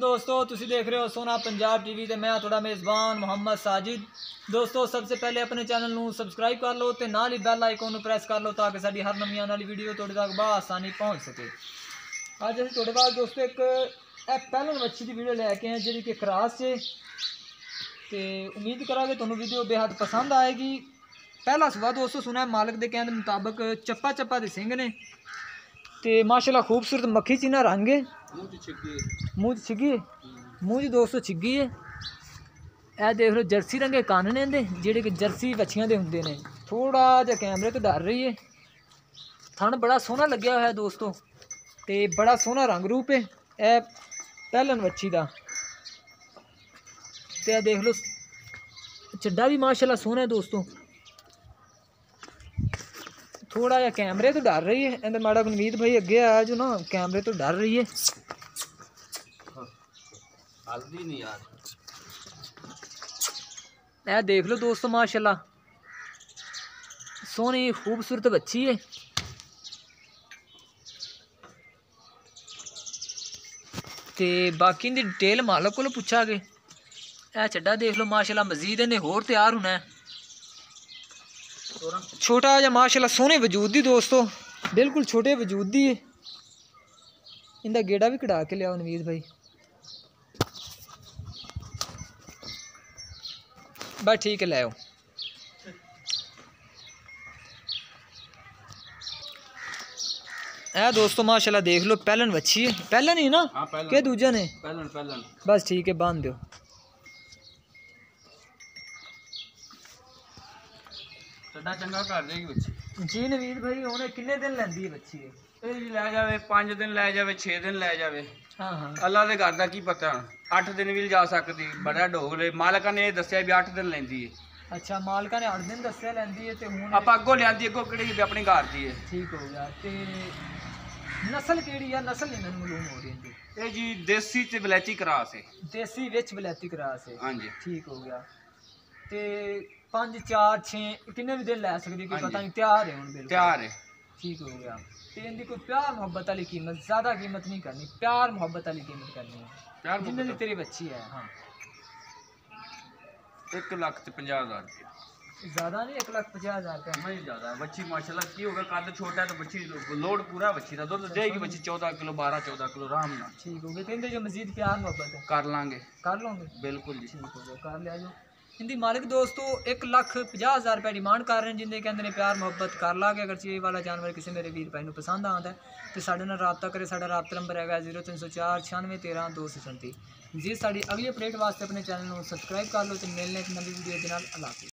दोस्तों, तुसी देख रहे हो सोना पंजाब टीवी ते मैं थोड़ा मेज़बान मोहम्मद साजिद। दोस्तों, सबसे पहले अपने चैनल ਨੂੰ सब्सक्राइब कर लो तो नाल ही बैल आइकन ਨੂੰ प्रेस कर लो ताकि साडी हर नवी आने वाली वीडियो तुहाडे तक बआसानी पहुंच सके। अज असीं तुहाडे पास दोस्तों एक पैलन मच्छी की वीडियो लैके आए जिहड़ी कि क्रॉस है तो उम्मीद करांगे तुहानूं वीडियो बेहद पसंद आएगी। पहला सवा दोस्तों सुना मालिक के कहने मुताबिक चप्पा चप्पा के सिंह ने तो माशाल्लाह खूबसूरत मक्खी चीना रंग है, मूँह छिगी है, मूँह दोस्तों छिगी है। यह देख लो जर्सी रंगे कान ने इहदे जिहड़े कि जर्सी बच्छियां दे हुंदे ने। थोड़ा जिहा कैमरे तो डर रही है। थन बड़ा सोहना लग्या होया है दोस्तों ते बड़ा सोहना रंग रूप है यह पैलन मच्छी का। तो यह देख लो चड्डा भी माशाल्लाह सोहना है दोस्तों। थोड़ा जिहा कैमरे तो डर रही है इहदे माड़ा नवीद भाई अगे आया जो ना कैमरे तो डर रही है। नहीं यार यह देख लो दोस्तों माशाल्लाह सोहनी खूबसूरत बच्ची है। ते बाकी इनकी डिटेल मालक को पूछा गए। यह चड्डा देख लो माशाल्लाह मजीद इन्हें होर तैयार होना है। छोटा जा माशाल्लाह सोहने वजूद दी दोस्तों, बिल्कुल छोटे वजूद दी है। इनका गेड़ा भी कढ़ा के लिया नवीद भाई। बस ठीक है ले आओ। ए दोस्तों माशाल्लाह देख लो पैलन बच्ची है। पैलन ही ना के दूजा ने पैलन बस ठीक है बांध दो। चड्डा चंगा कर देगी बच्ची जी नवीद भाई उन्हें किन्ने दिन लैंदी है बच्ची ये लै जावे 5 दिन लै जावे 6 दिन लै जावे। हाँ हाँ अल्लाह दे घर दा की पता 8 दिन भी जा सकती। बड़ा ढोल मालका ने दस्सिया भी 8 दिन लैंदी है। अच्छा मालका ने 8 दिन दस्सिया लैंदी है ते हुण आप अगों लियांदी अगों किहड़ी अपने घर दी है। ठीक हो गया। ते नस्ल केड़ी है? नस्ल नहीं मैनूं मालूम हो रही है। ये जी देसी ते वलैती क्रॉस है। देसी विच वलैती क्रॉस है। हां जी ठीक हो गया। ते 5 4 6 किन्ने भी दिन लै सकदी कोई पता नहीं। तैयार है हुण बिल्कुल तैयार है। ठीक हो गया। तो इनकी कोई प्यार मोहब्बत वाली कीमत ज़्यादा कीमत नहीं करनी, प्यार मोहब्बत वाली कीमत करनी है। प्यार जिन्हें भी तेरी बच्ची है। हाँ 1,50,000 रुपया ज़्यादा नहीं 1,50,000 रुपया नहीं ज़्यादा। बच्ची माशाल्लाह की होगा कद छोटा है तो बच्ची लोड पूरा बच्ची का दूध देगी बच्ची 14 किलो 12-14 किलो आराम ना। ठीक हो गया। तो इनके जो मजीद प्यार मोहब्बत है कर लांगे कर लोगे बिल्कुल जी। ठीक हो गया कर लिया जो। इनकी मालिक दोस्तों 1,50,000 रुपये डिमांड कर रहे हैं जिन्हें कहते हैं प्यार मोहब्बत कर लागे। अगर ये वाला जानवर किसी मेरे वीर भाई को पसंद आता है तो साढ़े नाल रबता करे। साढ़ा रबता नंबर है 0304 96 13 237। जी साड़ी अगली अपडेट वास्ते अपने चैनल को सब्सक्राइब कर लो तो मिलने एक नवी वीडियो के नाल। अल्लाह हाफिज़।